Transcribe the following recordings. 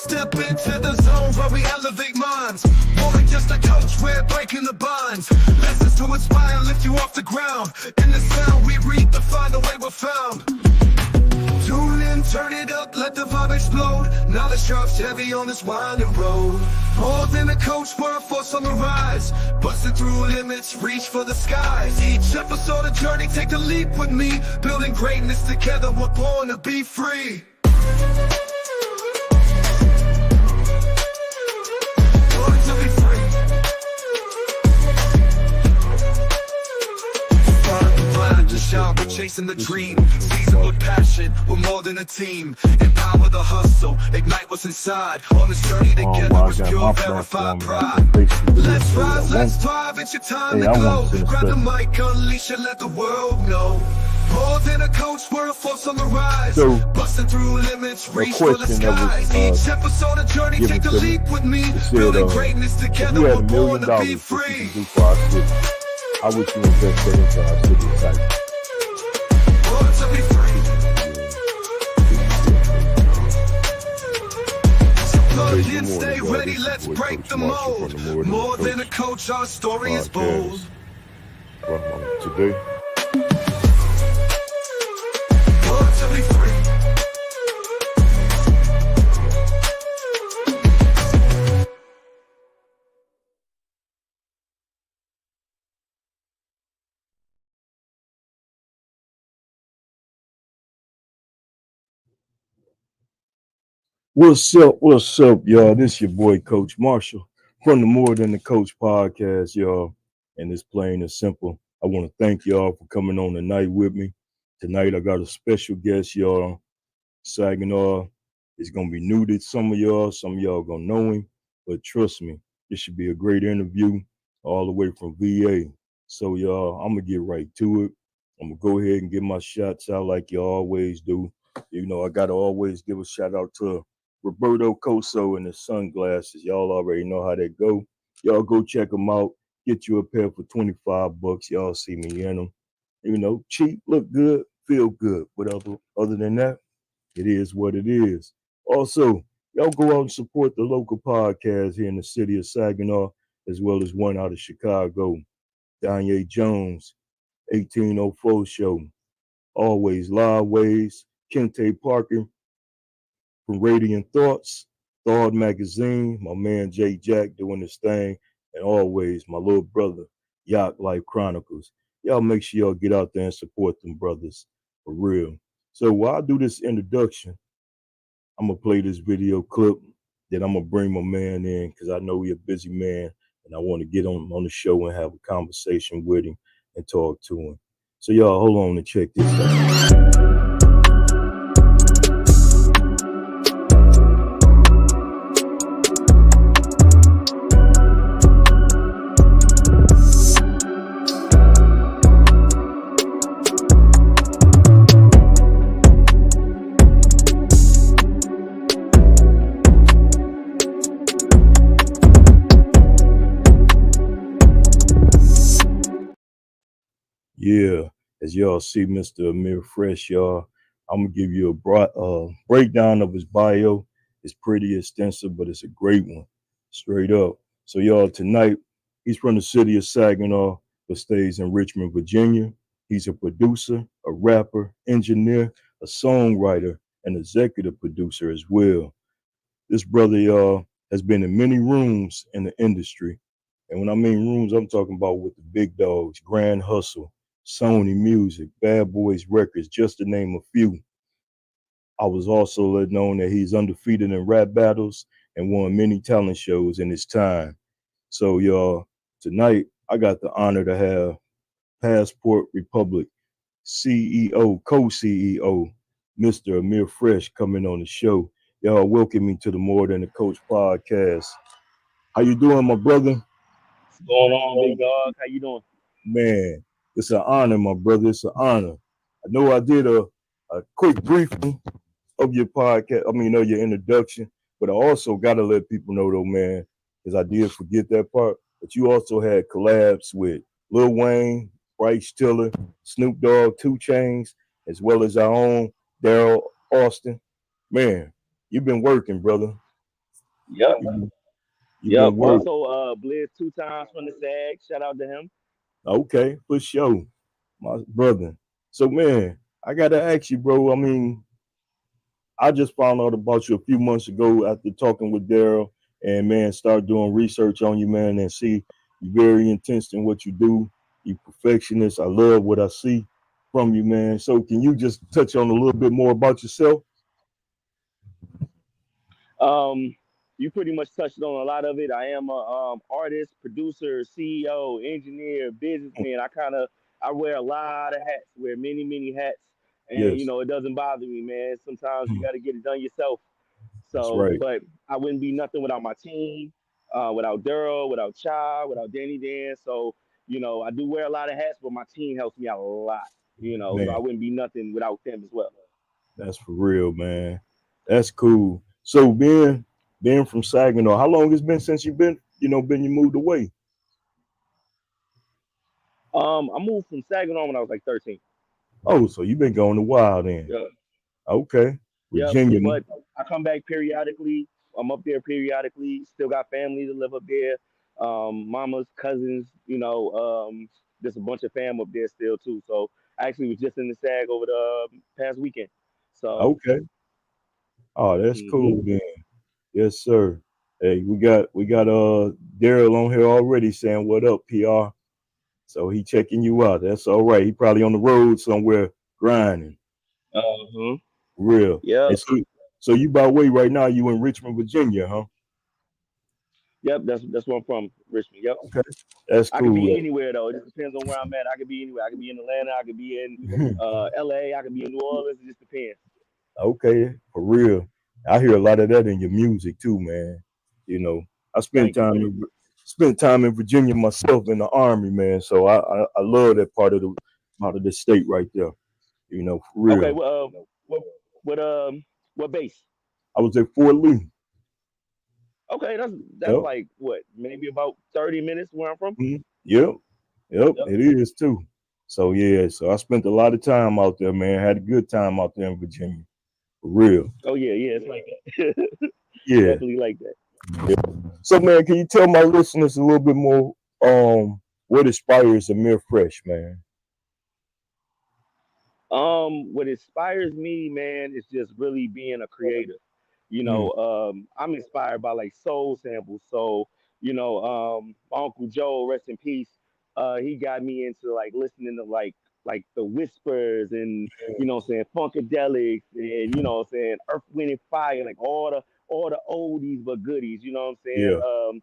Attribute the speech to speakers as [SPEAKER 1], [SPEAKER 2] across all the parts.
[SPEAKER 1] Step into the zone where we elevate minds. More than just a coach, we're breaking the bonds. Lessons to inspire and lift you off the ground. In the sound we redefine the way we're found. Tune in, turn it up, let the vibe explode. Knowledge drops heavy on this winding road. More than a coach, we're a force on the rise. Busting through limits, reach for the skies. Each episode a journey, take the leap with me. Building greatness together, we're born to be free. Born to be free. Find the blind to shout, we're chasing the dream. Seasoned with passion, we're more than a team. Empower the hustle, ignite what's inside. On this journey together, with pure verified pride. Let's rise, let's thrive, it's your time to glow. Grab the mic, unleash it, let the world know. More than a coach, we're a force on the rise. Busting through limits, reach for the skies. Each episode a journey, take the leap with me. Building greatness together, we're born to be free.
[SPEAKER 2] I wish you invested into our city site.
[SPEAKER 1] Born to be free. So plug in, stay ready, let's break the mold. More than a coach, our story is bold.
[SPEAKER 2] Today.
[SPEAKER 1] Born to be free.
[SPEAKER 2] What's up, y'all? This your boy, Coach Marshall, from the More Than the Coach podcast, y'all. And it's plain and simple. I want to thank y'all for coming on tonight with me. Tonight, I got a special guest, y'all. Saginaw is going to be new to some of y'all. Some of y'all going to know him. But trust me, this should be a great interview all the way from VA. So, y'all, I'm going to get right to it. I'm going to go ahead and get my shots out like you always do. You know, I got to always give a shout out to Roberto Coso and the sunglasses. Y'all already know how that go. Y'all go check them out. Get you a pair for $25. Y'all see me in them. You know, cheap, look good, feel good. But other than that, it is what it is. Also, y'all go out and support the local podcast here in the city of Saginaw, as well as one out of Chicago. Danye Jones, 1804 show. Always Live Ways. Kente Parker from Radiant Thoughts, Thought Magazine, my man Jay Jack doing this thing, and always my little brother, Yacht Life Chronicles. Y'all make sure y'all get out there and support them brothers, for real. So while I do this introduction, I'm going to play this video clip, then I'm going to bring my man in because I know he's a busy man, and I want to get on the show and have a conversation with him and talk to him. So y'all hold on and check this out. Yeah, as y'all see, Mr. Amere Fresh, y'all, I'm gonna give you a breakdown of his bio. It's pretty extensive, but it's a great one, straight up. So y'all, tonight, he's from the city of Saginaw, but stays in Richmond, Virginia. He's a producer, a rapper, engineer, a songwriter, and executive producer as well. This brother, y'all, has been in many rooms in the industry. And when I mean rooms, I'm talking about with the big dogs, Grand Hustle, Sony Music, Bad Boys Records, just to name a few. I was also let known that he's undefeated in rap battles and won many talent shows in his time. So, y'all, tonight I got the honor to have Passport Republic CEO, co-CEO, Mr. Amere Fresh coming on the show. Y'all welcome me to the More Than the Coach podcast. How you doing, my brother?
[SPEAKER 3] What's going on, big dog? How you doing?
[SPEAKER 2] Man, it's an honor, my brother. It's an honor. I know I did a quick briefing of your podcast, of your introduction, but I also got to let people know, though, man, because I did forget that part, but you also had collabs with Lil Wayne, Bryce Tiller, Snoop Dogg, 2 Chainz, as well as our own Daryl Austin. Man, you've been working, brother.
[SPEAKER 3] Yep.
[SPEAKER 2] You've
[SPEAKER 3] Yep.
[SPEAKER 2] been working.
[SPEAKER 3] Also, Blizz 2 times from the SAG. Shout out to him.
[SPEAKER 2] Okay, for sure, my brother. So man, I gotta ask you, bro. I mean, I just found out about you a few months ago after talking with Daryl, and man, start doing research on you, man, and see you very intense in what you do. You perfectionist. I love what I see from you, man. So can you just touch on a little bit more about yourself?
[SPEAKER 3] Um, you pretty much touched on a lot of it. I am a artist, producer, CEO, engineer, businessman. I wear a lot of hats, wear many hats, and
[SPEAKER 2] Yes,
[SPEAKER 3] it doesn't bother me, man. Sometimes you got to get it done yourself.
[SPEAKER 2] that's
[SPEAKER 3] So,
[SPEAKER 2] right.
[SPEAKER 3] but I wouldn't be nothing without my team, without Daryl, without Cha, without Danny Dan. So, I do wear a lot of hats, but my team helps me out a lot. So
[SPEAKER 2] Man,
[SPEAKER 3] I wouldn't be nothing without them as well.
[SPEAKER 2] that's for real, man. That's cool. So being from Saginaw, how long it's been since you've been, you moved away?
[SPEAKER 3] I moved from Saginaw when I was like 13.
[SPEAKER 2] Oh, so you've been going a while then.
[SPEAKER 3] Yeah.
[SPEAKER 2] Okay.
[SPEAKER 3] Yep.
[SPEAKER 2] Virginia.
[SPEAKER 3] But I come back periodically. I'm up there periodically. Still got family to live up there. Mama's cousins. There's a bunch of fam up there still too. So I actually was just in the SAG over the past weekend. So.
[SPEAKER 2] Okay. Oh, that's
[SPEAKER 3] Hmm.
[SPEAKER 2] cool then. Yes, sir. Hey, we got Daryl on here already saying what up, PR. So he checking you out. That's all right. He probably on the road somewhere grinding.
[SPEAKER 3] Uh-huh.
[SPEAKER 2] Real.
[SPEAKER 3] Yep.
[SPEAKER 2] And so you by way right now, you in Richmond, Virginia, huh?
[SPEAKER 3] Yep. That's where I'm from, Richmond. Yep.
[SPEAKER 2] Okay. That's
[SPEAKER 3] I could
[SPEAKER 2] cool.
[SPEAKER 3] be anywhere though. It just depends on where I'm at. I could be anywhere. I could be in Atlanta. I could be in LA. I could be in New Orleans. It just depends.
[SPEAKER 2] Okay, for real. I hear a lot of that in your music too, man. You know, I
[SPEAKER 3] Thank you. Thank
[SPEAKER 2] spent time in Virginia myself in the army, man. So I love that part of the state right there. For
[SPEAKER 3] you. Okay.
[SPEAKER 2] real.
[SPEAKER 3] Well, what base?
[SPEAKER 2] I was at Fort Lee.
[SPEAKER 3] Okay, that's
[SPEAKER 2] Yep.
[SPEAKER 3] like what, maybe about 30 minutes where I'm from.
[SPEAKER 2] Yep. Yep.
[SPEAKER 3] Yep.
[SPEAKER 2] It is too. So yeah. So I spent a lot of time out there, man. Had a good time out there in Virginia. For real.
[SPEAKER 3] Oh yeah, yeah, it's like that.
[SPEAKER 2] Yeah.
[SPEAKER 3] Definitely like that.
[SPEAKER 2] Yeah. So man, can you tell my listeners a little bit more what inspires Amir Fresh, man?
[SPEAKER 3] What inspires me, man, is just really being a creator.
[SPEAKER 2] Mm,
[SPEAKER 3] I'm inspired by like soul samples. So, my Uncle Joe, rest in peace. He got me into like listening to like the whispers and saying funkadelics and Earth, Wind and Fire, like all the oldies but goodies. You know what I'm saying?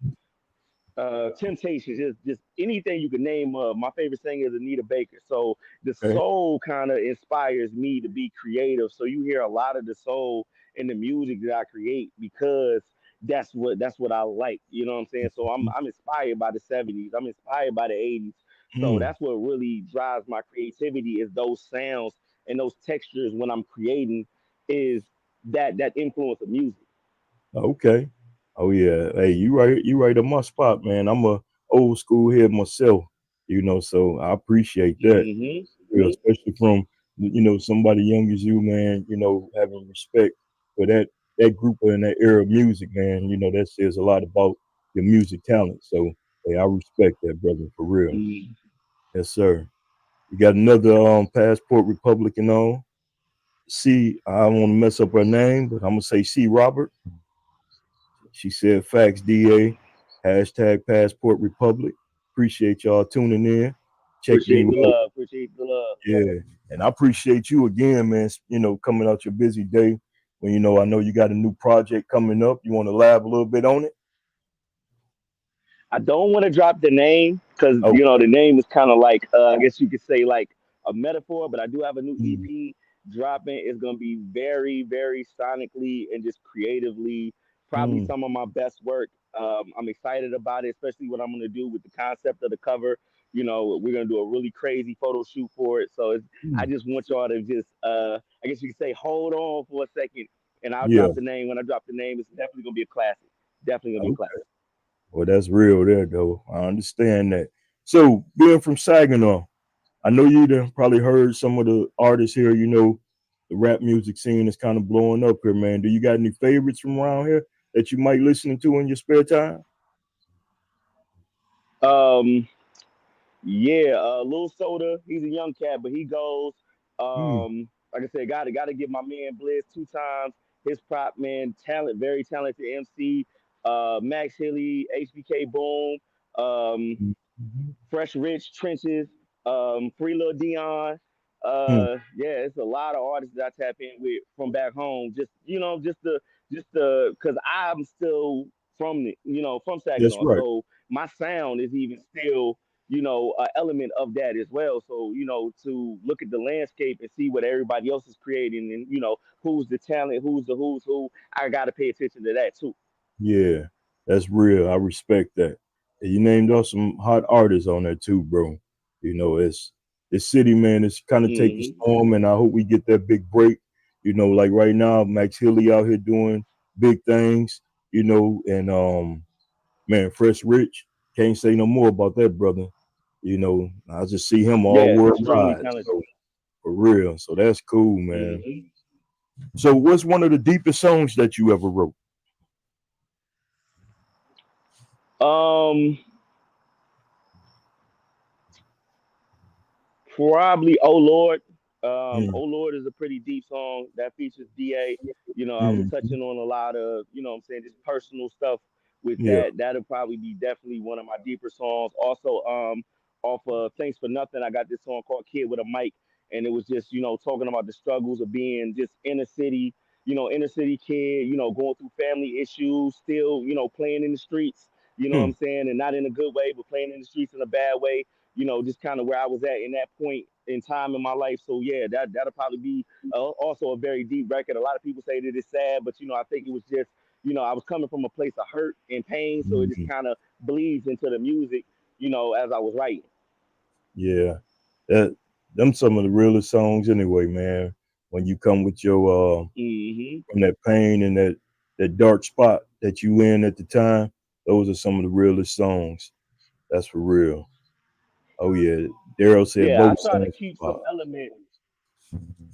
[SPEAKER 2] yeah.
[SPEAKER 3] Temptations, just anything you could name. My favorite singer is Anita Baker. So the
[SPEAKER 2] Okay.
[SPEAKER 3] soul kind of inspires me to be creative. So you hear a lot of the soul in the music that I create because that's what I like. You know what I'm saying? So I'm inspired by the '70s. I'm inspired by the '80s. So
[SPEAKER 2] Mm,
[SPEAKER 3] that's what really drives my creativity is those sounds and those textures when I'm creating is that influence of music.
[SPEAKER 2] okay. Oh yeah. Hey, you right on my spot, man. I'm a old school head myself, so I appreciate that.
[SPEAKER 3] Hmm.
[SPEAKER 2] Especially from somebody young as you, man. Having respect for that group and that era of music, man. That says a lot about your music talent. So hey, I respect that, brother, for real. Yes, sir. You got another passport Republican on. I don't want to mess up her name, but I'm gonna say C. Robert. She said, "Facts, DA." Hashtag Passport Republic. Appreciate y'all tuning in, checking
[SPEAKER 3] Appreciate
[SPEAKER 2] you
[SPEAKER 3] the
[SPEAKER 2] out.
[SPEAKER 3] love. Appreciate the love.
[SPEAKER 2] Yeah, and I appreciate you again, man. Coming out your busy day when I know you got a new project coming up. You want to lab a little bit on it?
[SPEAKER 3] I don't want to drop the name because
[SPEAKER 2] Oh,
[SPEAKER 3] the name is kind of like I guess you could say like a metaphor. But I do have a new
[SPEAKER 2] mm,
[SPEAKER 3] EP dropping. It's gonna be very, very sonically and just creatively, probably
[SPEAKER 2] mm,
[SPEAKER 3] some of my best work. I'm excited about it, especially what I'm gonna do with the concept of the cover. We're gonna do a really crazy photo shoot for it. So I
[SPEAKER 2] mm.
[SPEAKER 3] just want y'all to just I guess you could say hold on for a second, and I'll
[SPEAKER 2] Yeah.
[SPEAKER 3] drop the name. When I drop the name, it's definitely gonna be a classic. Definitely gonna be a
[SPEAKER 2] Okay.
[SPEAKER 3] classic.
[SPEAKER 2] Well, that's real there, though. I understand that. So, being from Saginaw, I know you done probably heard some of the artists here. The rap music scene is kind of blowing up here, man. Do you got any favorites from around here? that you might listen to in your spare time?
[SPEAKER 3] Um, yeah, Lil Soda, he's a young cat, but he goes.
[SPEAKER 2] Mm,
[SPEAKER 3] Like I said, gotta give my man Blizz 2 times. His prop man, talent, very talented MC. Max Hilly, HBK Boom. Um,
[SPEAKER 2] mhm,
[SPEAKER 3] Fresh Rich, Trenches, Free Lil Dion.
[SPEAKER 2] mm.
[SPEAKER 3] Yeah, it's a lot of artists that I tap in with from back home. Just the, because I'm still from from
[SPEAKER 2] That's
[SPEAKER 3] Saginaw,
[SPEAKER 2] right.
[SPEAKER 3] so my sound is even still an element of that as well. So to look at the landscape and see what everybody else is creating, and who's the talent, who's who. I gotta pay attention to that too.
[SPEAKER 2] Yeah, that's real. I respect that. And you named off some hot artists on there too, bro. You know, it's this city, man, it's kind of taking
[SPEAKER 3] Hmm.
[SPEAKER 2] storm, and I hope we get that big break. You know, like right now, Max Hilly out here doing big things, you know, and man, Fresh Rich, can't say no more about that brother. You know, I just see him all
[SPEAKER 3] Yeah, extremely
[SPEAKER 2] worldwide.
[SPEAKER 3] talented.
[SPEAKER 2] So for real. So that's cool, man.
[SPEAKER 3] Hmm.
[SPEAKER 2] So what's one of the deepest songs that you ever wrote?
[SPEAKER 3] Um, Probably "Oh Lord."
[SPEAKER 2] Mm,
[SPEAKER 3] "Oh Lord" is a pretty deep song that features Da. I was
[SPEAKER 2] mm,
[SPEAKER 3] touching on a lot of, I'm saying, just personal stuff with
[SPEAKER 2] yeah.
[SPEAKER 3] that. That'll probably be definitely one of my deeper songs. Also, off of "Thanks for Nothing," I got this song called "Kid with a Mic," and it was just, talking about the struggles of being just inner city kid, going through family issues, still, playing in the streets. You know what
[SPEAKER 2] Hmm.
[SPEAKER 3] I'm saying? And not in a good way, but playing in the streets in a bad way, just kind of where I was at in that point in time in my life. So yeah, that'll probably be also a very deep record. A lot of people say that it's sad, but I think it was just, I was coming from a place of hurt and pain, so it just
[SPEAKER 2] Mhm.
[SPEAKER 3] kind of bleeds into the music, as I was writing.
[SPEAKER 2] Yeah, that them some of the realest songs anyway, man. When you come with your
[SPEAKER 3] Hmm.
[SPEAKER 2] from that pain and that dark spot that you in at the time, those are some of the realest songs. That's for real. Oh yeah, Daryl said
[SPEAKER 3] Yeah, I
[SPEAKER 2] both
[SPEAKER 3] try to
[SPEAKER 2] songs.
[SPEAKER 3] keep some
[SPEAKER 2] Wow.
[SPEAKER 3] element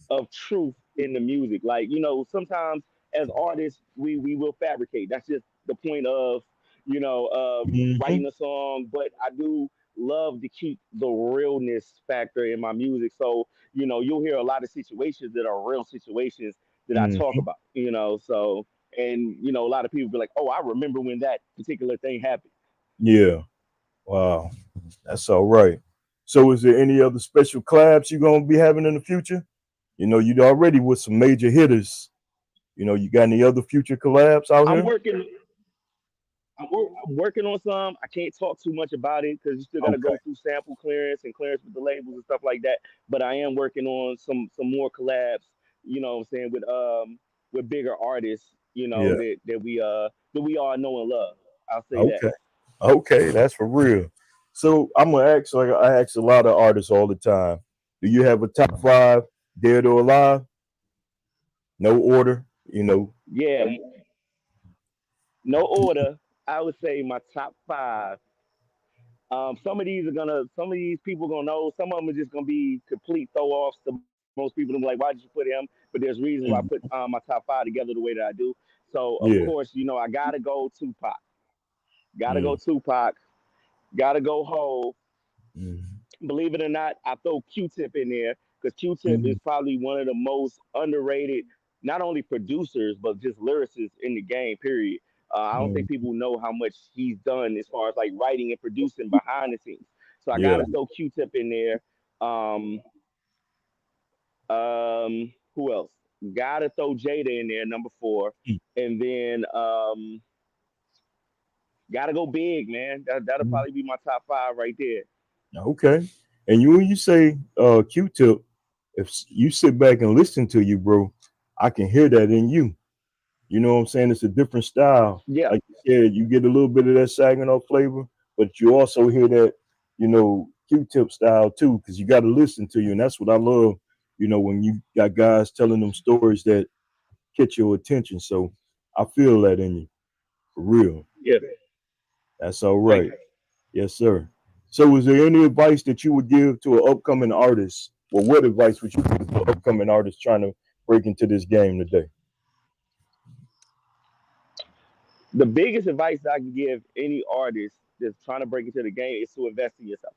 [SPEAKER 3] of truth in the music. Like, sometimes as artists, we will fabricate. That's just the point of,
[SPEAKER 2] Hmm.
[SPEAKER 3] writing a song. But I do love to keep the realness factor in my music. So, you'll hear a lot of situations that are real situations that I talk
[SPEAKER 2] Hmm.
[SPEAKER 3] about, so, and, a lot of people be like, oh, I remember when that particular thing happened.
[SPEAKER 2] Yeah. Wow. That's all right. So, is there any other special collabs you gonna be having in the future? You know, you already with some major hitters. You know, you got any other future collabs out
[SPEAKER 3] I'm
[SPEAKER 2] here?
[SPEAKER 3] working. I'm working on some. I can't talk too much about it because you still got to
[SPEAKER 2] Okay.
[SPEAKER 3] go through sample clearance and clearance with the labels and stuff like that. But I am working on some more collabs. What I'm saying, with bigger artists.
[SPEAKER 2] Yeah.
[SPEAKER 3] That we all know and love. I'll say that.
[SPEAKER 2] Okay. Okay. That's for real. So I'm gonna ask, like I ask a lot of artists all the time. Do you have a top five, dead or alive? No order. You know.
[SPEAKER 3] Yeah, no order. I would say my top five. Some of these people gonna know. Some of them are just gonna be complete throw offs to most people. I'm like, why did you put him? But there's reasons why I put
[SPEAKER 2] Mhm.
[SPEAKER 3] my top five together the way that I do. So of
[SPEAKER 2] Yeah.
[SPEAKER 3] course, I gotta go Tupac. Gotta go
[SPEAKER 2] Mm.
[SPEAKER 3] Tupac. Gotta go Hove.
[SPEAKER 2] Mm.
[SPEAKER 3] Believe it or not, I throw Q-Tip in there because Q-Tip is
[SPEAKER 2] Mm.
[SPEAKER 3] probably one of the most underrated, not only producers but just lyricists in the game. Period. I don't think
[SPEAKER 2] Mm.
[SPEAKER 3] people know how much he's done as far as like writing and producing behind the scenes. So I
[SPEAKER 2] Yeah.
[SPEAKER 3] gotta throw Q-Tip in there. Um, who else? Gotta throw Jada in there, number four, and then gotta go big, man. That'll
[SPEAKER 2] Mm.
[SPEAKER 3] probably be my top five right there.
[SPEAKER 2] Okay. And you when you say Q-tip, if you sit back and listen to you, bro, I can hear that in you. You know what I'm saying? It's a different style.
[SPEAKER 3] Yeah,
[SPEAKER 2] Like you said, you get a little bit of that Saginaw flavor, but you also hear that, Q-tip style too, because you got to listen to you. And that's what I love, when you got guys telling them stories that catch your attention. So I feel that in you, for real.
[SPEAKER 3] yeah.
[SPEAKER 2] That's all
[SPEAKER 3] Thank
[SPEAKER 2] right.
[SPEAKER 3] you.
[SPEAKER 2] Yes, sir. So is there any advice that you would give to an upcoming artist? Well, what advice would you give to an upcoming artist trying to break into this game today?
[SPEAKER 3] The biggest advice I can give any artist that's trying to break into the game is to invest in yourself.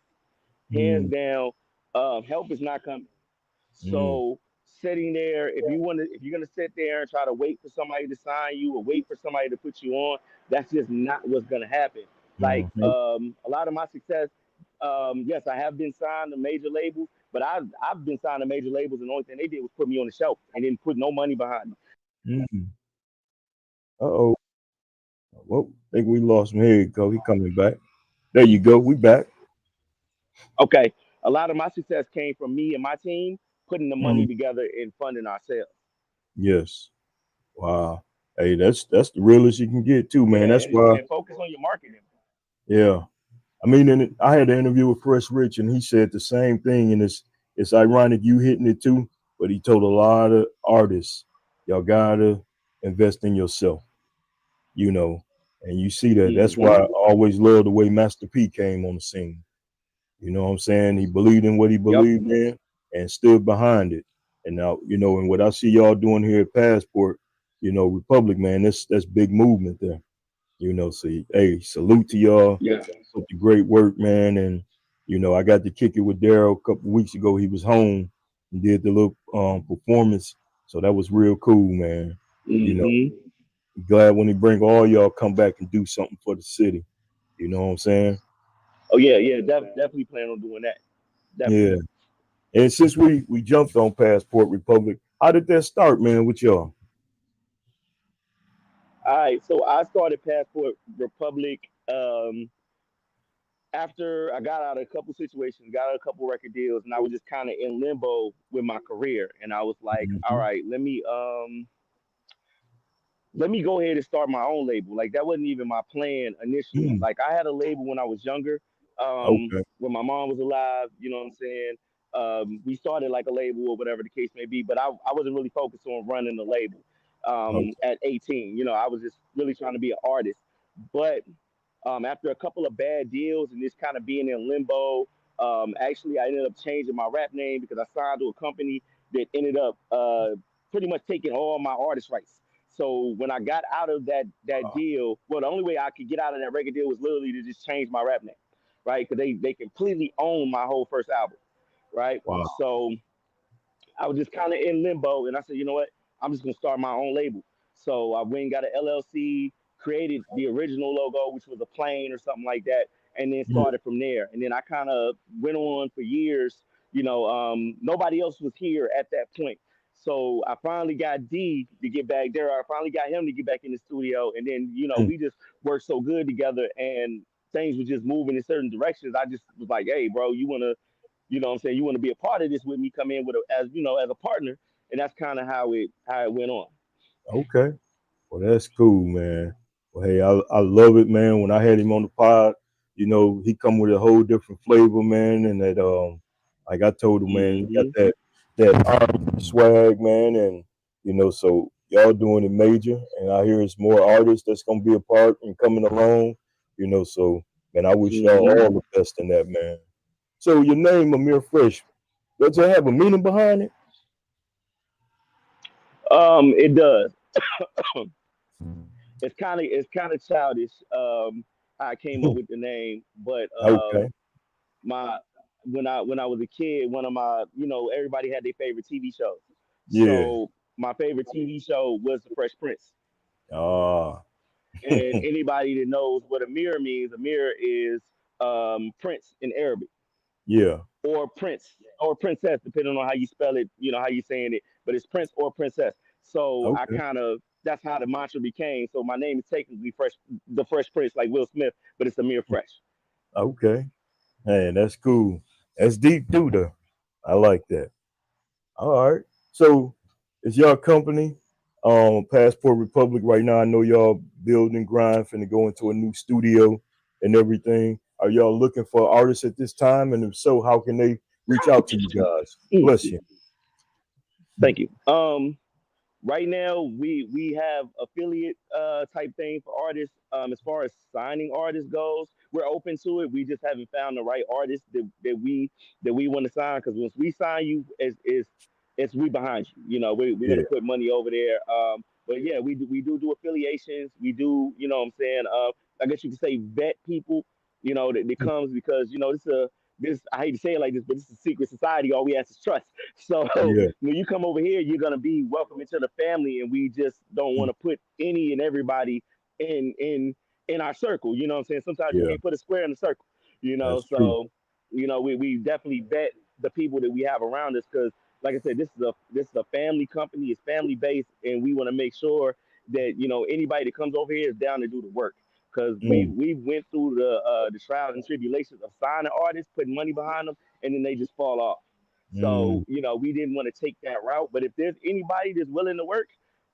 [SPEAKER 3] Hands
[SPEAKER 2] Mm,
[SPEAKER 3] down, help is not coming.
[SPEAKER 2] mm,
[SPEAKER 3] So sitting there, if you're gonna sit there and try to wait for somebody to sign you or wait for somebody to put you on, that's just not what's gonna happen. Like
[SPEAKER 2] mhm,
[SPEAKER 3] a lot of my success, yes, I have been signed to major labels, but I've been signed to major labels, and the only thing they did was put me on the shelf and didn't put no money behind me.
[SPEAKER 2] mm. Uh-oh. Well, I think we lost him. Here you go. He coming back. There you go. We back.
[SPEAKER 3] Okay, a lot of my success came from me and my team putting the money
[SPEAKER 2] Mm,
[SPEAKER 3] together and funding ourselves.
[SPEAKER 2] yes. Wow. Hey, that's the realest you can get too, man.
[SPEAKER 3] Yeah,
[SPEAKER 2] That's why.
[SPEAKER 3] and focus on your marketing.
[SPEAKER 2] Yeah. I mean, I had an interview with Fresh Rich, and he said the same thing, and it's ironic you hitting it too. But he told a lot of artists, y'all gotta invest in yourself, you know. And you see that. That's why
[SPEAKER 3] Hmm.
[SPEAKER 2] I always love the way Master P came on the scene. You know what I'm saying? He believed in what he
[SPEAKER 3] Yep.
[SPEAKER 2] believed in and stood behind it. And now, and what I see y'all doing here at Passport, Republic, man, that's big movement there. So hey, salute to y'all.
[SPEAKER 3] Yeah.
[SPEAKER 2] Such a great work, man. And I got to kick it with Daryl a couple weeks ago. He was home and did the little performance. So that was real cool, man. You know,
[SPEAKER 3] Hmm.
[SPEAKER 2] glad when he bring all y'all come back and do something for the city. You know what I'm saying?
[SPEAKER 3] Oh yeah, yeah, definitely plan on doing that.
[SPEAKER 2] Yeah.
[SPEAKER 3] Definitely.
[SPEAKER 2] And since we jumped on Passport Republic, how did that start, man, with y'all?
[SPEAKER 3] All right, so I started Passport Republic after I got out of a couple situations, got out of a couple record deals, and I was just kind of in limbo with my career. And I was like, all
[SPEAKER 2] Mhm.
[SPEAKER 3] right, let me go ahead and start my own label. Like that wasn't even my plan initially.
[SPEAKER 2] Mm,
[SPEAKER 3] Like I had a label when I was younger,
[SPEAKER 2] okay.
[SPEAKER 3] when my mom was alive. You know what I'm saying? We started like a label or whatever the case may be, but I wasn't really focused on running the label
[SPEAKER 2] Okay.
[SPEAKER 3] at 18. You know, I was just really trying to be an artist. But after a couple of bad deals and just kind of being in limbo, actually, I ended up changing my rap name because I signed to a company that ended up pretty much taking all my artist rights. So when I got out of that
[SPEAKER 2] Wow.
[SPEAKER 3] deal, well, the only way I could get out of that record deal was literally to just change my rap name, right? Because they completely own my whole first album, right?
[SPEAKER 2] Wow.
[SPEAKER 3] So I was just kind of in limbo, and I said, you know what? I'm just gonna start my own label. So I went and got an LLC, created the original logo, which was a plane or something like that, and then
[SPEAKER 2] Mm,
[SPEAKER 3] started from there. And then I kind of went on for years. Nobody else was here at that point. So I finally got D to get back there. I finally got him to get back in the studio, and then
[SPEAKER 2] mm.
[SPEAKER 3] we just worked so good together, and things were just moving in certain directions. I just was like, hey, bro, you know what I'm saying, you want to be a part of this with me, come in with as a partner, and that's kind of how it went on.
[SPEAKER 2] Okay. Well, that's cool, man. Well, hey, I love it, man. When I had him on the pod, he come with a whole different flavor, man, and that like I told him, man, he got
[SPEAKER 3] Hmm.
[SPEAKER 2] that R&B swag, man, and so y'all doing it major, and I hear it's more artists that's gonna be a part and coming along, so man, I wish y'all
[SPEAKER 3] Hmm.
[SPEAKER 2] all the best in that, man. So your name, Amir Fresh, does it have a meaning behind it?
[SPEAKER 3] It does. It's kind of childish. How I came up with the name, but
[SPEAKER 2] Okay.
[SPEAKER 3] my when I was a kid, one of my everybody had their favorite TV shows.
[SPEAKER 2] Yeah.
[SPEAKER 3] So my favorite TV show was The Fresh Prince.
[SPEAKER 2] Ah.
[SPEAKER 3] And anybody that knows what Amir means, Amir is prince in Arabic,
[SPEAKER 2] Yeah.
[SPEAKER 3] or prince or princess, depending on how you spell it, how you saying it. But it's prince or princess. So I
[SPEAKER 2] Okay.
[SPEAKER 3] kind of that's how the mantra became. So my name is technically Fresh, the Fresh Prince, like Will Smith, but it's Amir Fresh.
[SPEAKER 2] Okay. Man, that's cool. That's deep too, though. I like that. All right. So it's your company, Passport Republic right now. I know y'all building grind finna go into a new studio and everything. Are y'all looking for artists at this time? And if so, how can they reach out to you guys? Bless
[SPEAKER 3] Mm,
[SPEAKER 2] you.
[SPEAKER 3] thank you. Right now we have affiliate type thing for artists. As far as signing artists goes, we're open to it. We just haven't found the right artist that we want to sign, because once we sign you, it's we behind you. We're
[SPEAKER 2] Yeah.
[SPEAKER 3] gonna put money over there. But yeah, we do affiliations. We do, you know what I'm saying? I guess you could say vet people, that comes because, this I hate to say it like this, but this is a secret society. All we ask is trust. So
[SPEAKER 2] Yeah.
[SPEAKER 3] when you come over here, you're gonna be welcome into the family, and we just don't want to put any and everybody in in in our circle. You know what I'm saying? Sometimes you
[SPEAKER 2] Yeah.
[SPEAKER 3] can't put a square in a circle.
[SPEAKER 2] That's true.
[SPEAKER 3] So we definitely vet the people that we have around us because, like I said, this is a family company. It's family based, and we want to make sure that anybody that comes over here is down to do the work. Because we
[SPEAKER 2] Mm,
[SPEAKER 3] we went through the trials and tribulations of signing artists, putting money behind them, and then they just fall off.
[SPEAKER 2] mm,
[SPEAKER 3] So we didn't want to take that route. But if there's anybody that's willing to work,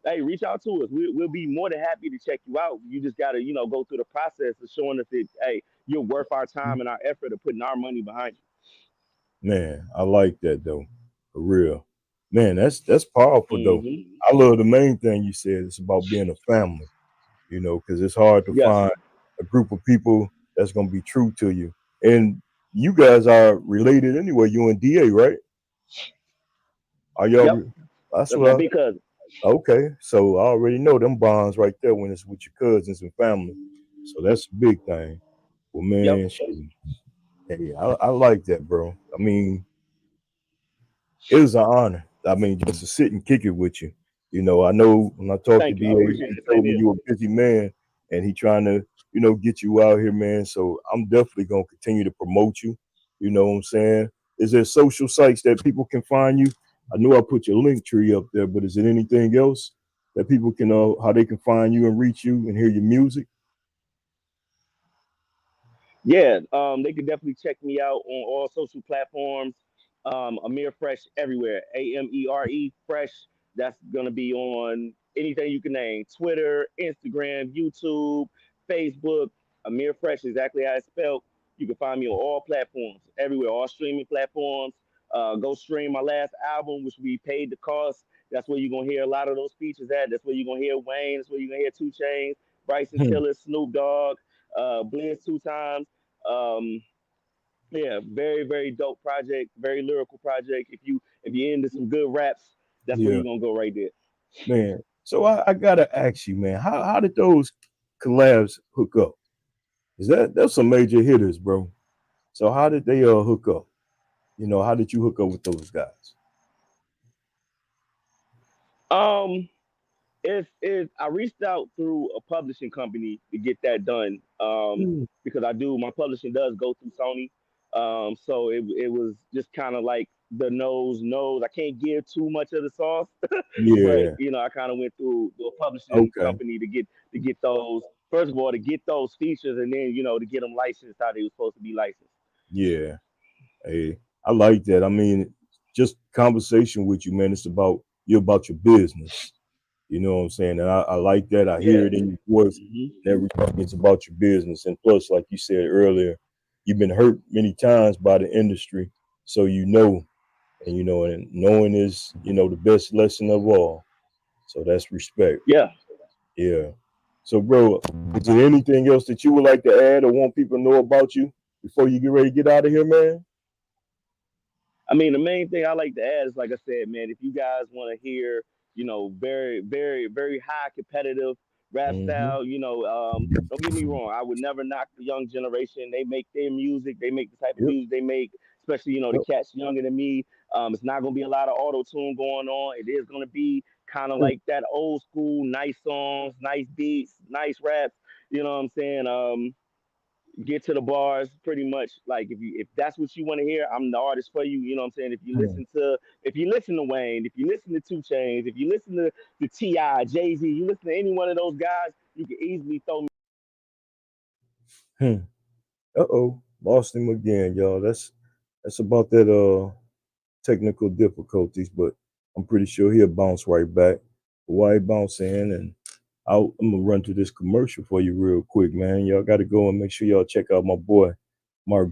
[SPEAKER 3] hey, reach out to us. We'll be more than happy to check you out. You just gotta go through the process of showing us that, hey, you're worth our time and our effort of putting our money behind
[SPEAKER 2] man, I like that though. For real. Man, that's powerful
[SPEAKER 3] you.
[SPEAKER 2] though. I love the main thing you said. It's about being a family, because it's hard to
[SPEAKER 3] Yes.
[SPEAKER 2] find a group of people that's gonna be true to you. And you guys are related anyway. You and DA, right? Are y'all?
[SPEAKER 3] Yep.
[SPEAKER 2] That's
[SPEAKER 3] That's my
[SPEAKER 2] what
[SPEAKER 3] big cousin.
[SPEAKER 2] Okay, so I already know them bonds right there when it's with your cousins and family. So that's a big thing. Well,
[SPEAKER 3] Yep.
[SPEAKER 2] man, shoot. Hey, I like that, bro. I mean, it was an honor. I mean, just to sit and kick it with you. I know when I talked to
[SPEAKER 3] Thank you. I
[SPEAKER 2] DA,
[SPEAKER 3] appreciate
[SPEAKER 2] he
[SPEAKER 3] it.
[SPEAKER 2] told
[SPEAKER 3] Same
[SPEAKER 2] me
[SPEAKER 3] here.
[SPEAKER 2] you a busy man and he trying to, get you out here, man. So I'm definitely gonna continue to promote you. You know what I'm saying? Is there social sites that people can find you? I know I put your link tree up there, but is it anything else that people can how they can find you and reach you and hear your music?
[SPEAKER 3] Yeah, they can definitely check me out on all social platforms. Amere Fresh everywhere. Amere Fresh. That's gonna be on anything you can name: Twitter, Instagram, YouTube, Facebook. Amere Fresh, exactly how it's spelled. You can find me on all platforms, everywhere, all streaming platforms. Go stream my last album, which we paid the cost. That's where you're gonna hear a lot of those features at. That's where you're gonna hear Wayne. That's where you're gonna hear 2 Chainz, Bryson
[SPEAKER 2] Hmm,
[SPEAKER 3] Tiller, Snoop Dogg, Blizz 2 times. Um, yeah, very very dope project, very lyrical project. If you're into some good raps, that's where
[SPEAKER 2] yeah,
[SPEAKER 3] you're gonna go right there.
[SPEAKER 2] man. So I gotta ask you, man, how did those collabs hook up? Is that's some major hitters, bro. So how did they hook up? How did you hook up with those guys?
[SPEAKER 3] Um, if I reached out through a publishing company to get that done,
[SPEAKER 2] Mm.
[SPEAKER 3] because my publishing does go through Sony. So it was just kind of like the nose knows. I can't give too much of the sauce, but
[SPEAKER 2] Yeah.
[SPEAKER 3] I kind of went through a publishing
[SPEAKER 2] Okay.
[SPEAKER 3] company to get those. First of all, to get those features, and then to get them licensed how they were supposed to be licensed.
[SPEAKER 2] Yeah. Hey, I like that. I mean, just conversation with you, man. It's about you're about your business. You know what I'm saying? And I like that. I hear
[SPEAKER 3] Yeah.
[SPEAKER 2] it in your voice
[SPEAKER 3] Hmm.
[SPEAKER 2] and everything. It's about your business. And plus, like you said earlier, you've been hurt many times by the industry. So and knowing is, the best lesson of all. So that's respect.
[SPEAKER 3] Yeah.
[SPEAKER 2] Yeah. So, bro, is there anything else that you would like to add or want people to know about you before you get ready to get out of here, man?
[SPEAKER 3] I mean, the main thing I like to add is, like I said, man, if you guys want to hear, very, very, very high competitive rap
[SPEAKER 2] Mm-hmm.
[SPEAKER 3] style, don't get me wrong. I would never knock the young generation. They make their music. They make the type of
[SPEAKER 2] Yep.
[SPEAKER 3] music they make, especially, the
[SPEAKER 2] Yep.
[SPEAKER 3] cats younger than me. It's not going to be a lot of auto tune going on. It is going to be kind of
[SPEAKER 2] Mm.
[SPEAKER 3] like that old school, nice songs, nice beats, nice raps. You know what I'm saying? Get to the bars pretty much. Like, if that's what you want to hear, I'm the artist for you. You know what I'm saying?
[SPEAKER 2] Mm.
[SPEAKER 3] If you listen to Wayne, if you listen to 2 Chainz, if you listen to Ti, Jay-Z, you listen to any one of those guys, you can easily throw me.
[SPEAKER 2] Hmm. Uh-oh. Lost him again, y'all. That's about that technical difficulties, but I'm pretty sure he'll bounce right back. But while he bounce in and I'm gonna run to this commercial for you real quick, man. Y'all gotta go and make sure y'all check out my boy Mark.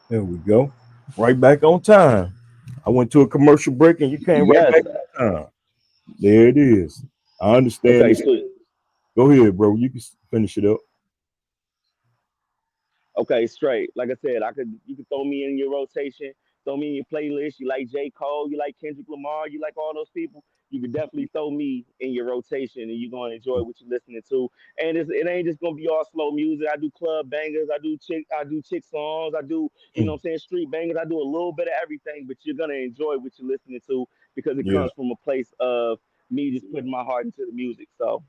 [SPEAKER 2] There we go. Right back on time. I went to a commercial break and you came right
[SPEAKER 3] Yes.
[SPEAKER 2] back on time. There it is. I understand
[SPEAKER 3] Okay.
[SPEAKER 2] this.
[SPEAKER 3] So
[SPEAKER 2] Go ahead, bro. You can finish it up.
[SPEAKER 3] okay, straight. Like I said, you could throw me in your rotation, throw me in your playlist. You like J. Cole, you like Kendrick Lamar, you like all those people. You could definitely throw me in your rotation, and you're gonna enjoy what you're listening to. And it ain't just gonna be all slow music. I do club bangers, I do chick songs, I do what I'm saying, street bangers. I do a little bit of everything, but you're gonna enjoy what you're listening to because it
[SPEAKER 2] Yeah,
[SPEAKER 3] comes from a place of me just putting my heart into the music. So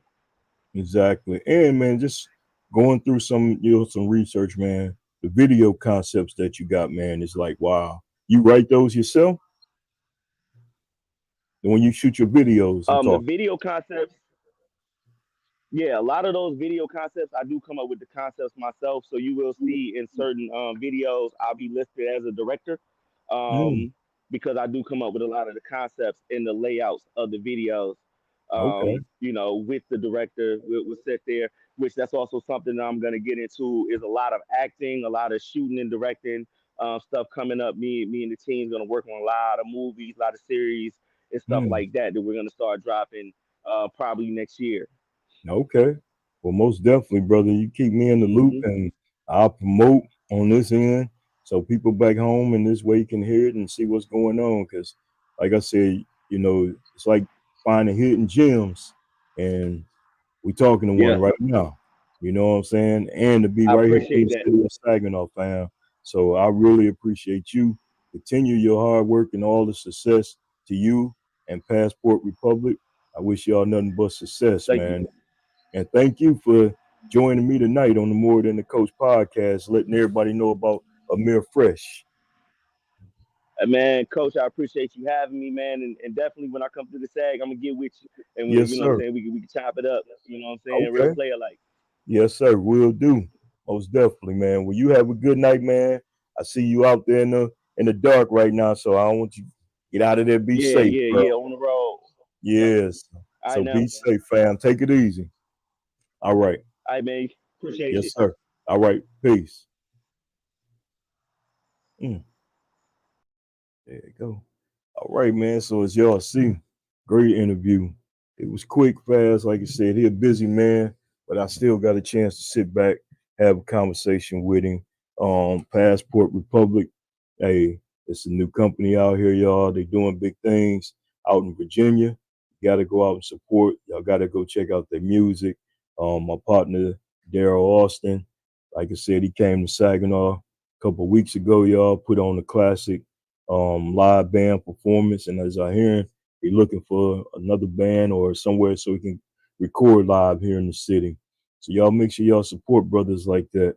[SPEAKER 2] exactly. And man, just going through some research, man. The video concepts that you got, man, is like wow. You write those yourself? And when you shoot your videos, I'm
[SPEAKER 3] the
[SPEAKER 2] talking.
[SPEAKER 3] video concepts. Yeah, a lot of those video concepts, I do come up with the concepts myself. So you will see in certain videos, I'll be listed as a director
[SPEAKER 2] Mm,
[SPEAKER 3] um, because I do come up with a lot of the concepts and the layouts of the videos.
[SPEAKER 2] okay.
[SPEAKER 3] With the director, we'll sit there, which that's also something that I'm going to get into is a lot of acting, a lot of shooting and directing stuff coming up. Me and the team's going to work on a lot of movies, a lot of series and stuff
[SPEAKER 2] Mm.
[SPEAKER 3] like that we're going to start dropping probably next year.
[SPEAKER 2] Okay. Well, most definitely, brother. You keep me in the loop
[SPEAKER 3] Hmm.
[SPEAKER 2] and I'll promote on this end so people back home in this way can hear it and see what's going on. Because, like I said, it's like finding hidden gems. And we talking to one
[SPEAKER 3] Yeah,
[SPEAKER 2] right now. You know what I'm saying? And to be
[SPEAKER 3] I
[SPEAKER 2] right here in
[SPEAKER 3] appreciate
[SPEAKER 2] the
[SPEAKER 3] that.
[SPEAKER 2] city of Saginaw, fam. So I really appreciate you. Continue your hard work and all the success to you and Passport Republic. I wish y'all nothing but success,
[SPEAKER 3] Thank you.
[SPEAKER 2] man. And thank you for joining me tonight on the More Than the Coach podcast, letting everybody know about Amere Fresh.
[SPEAKER 3] Man, Coach, I appreciate you having me, man. And definitely when I come to the SAG, I'm gonna get with you. And
[SPEAKER 2] Yes,
[SPEAKER 3] you know what I'm
[SPEAKER 2] sir.
[SPEAKER 3] saying? We can chop it up. You know what I'm saying? Real
[SPEAKER 2] Okay.
[SPEAKER 3] player like.
[SPEAKER 2] Yes, sir. Will do. Most definitely, man. Well, you have a good night, man. I see you out there in the dark right now, so I don't want you to get out of there. Be
[SPEAKER 3] Yeah,
[SPEAKER 2] safe,
[SPEAKER 3] yeah,
[SPEAKER 2] bro.
[SPEAKER 3] yeah. On the road. Yep.
[SPEAKER 2] Yes.
[SPEAKER 3] All right
[SPEAKER 2] So
[SPEAKER 3] now.
[SPEAKER 2] be safe, fam. Take it easy. All right.
[SPEAKER 3] All right, man. Appreciate you.
[SPEAKER 2] Yes, sir. All right. Peace. Mm, there you go. All right, man. So as y'all see, great interview. It was quick, fast. Like I said, he a busy man, but I still got a chance to sit back, have a conversation with him. Passport Republic, hey, it's a new company out here, y'all. They doing big things out in Virginia. You got to go out and support. Y'all got to go check out their music. My partner Daryl Austin, like I said, he came to Saginaw a couple of weeks ago. Y'all put on a classic live band performance. And as I hear, he's looking for another band or somewhere so he can record live here in the city. So y'all make sure y'all support brothers like that.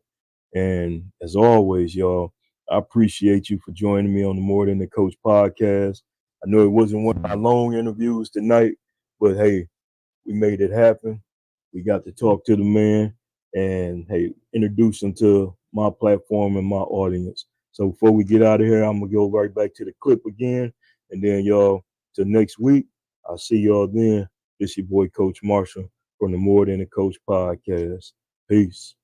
[SPEAKER 2] And as always, y'all, I appreciate you for joining me on the More Than the Coach podcast. I know it wasn't one of my long interviews tonight, but hey, we made it happen. We got to talk to the man and hey, introduce him to my platform and my audience. So before we get out of here, I'm gonna go right back to the clip again, and then y'all till next week. I'll see y'all then. This your boy Coach Marshall from the More Than a Coach podcast. Peace.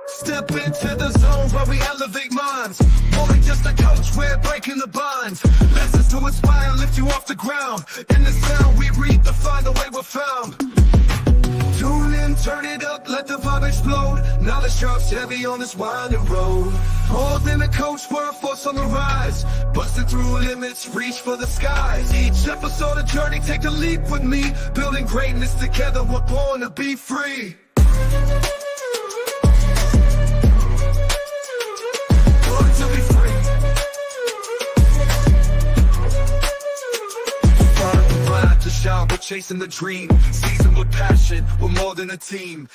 [SPEAKER 1] Step into the zone where we elevate minds. More than just a coach, we're breaking the bonds. Lessons to inspire and lift you off the ground. In the sound we redefine the way we're found. Tune in, turn it up, let the vibe explode. Knowledge drops heavy on this winding road. More than a coach, we're a force on the rise. Busting through limits, reach for the skies. Each episode a journey, take a leap with me. Building greatness together, we're born to be free. Born to be free. chasing the dream, seasoned with passion, we're more than a team.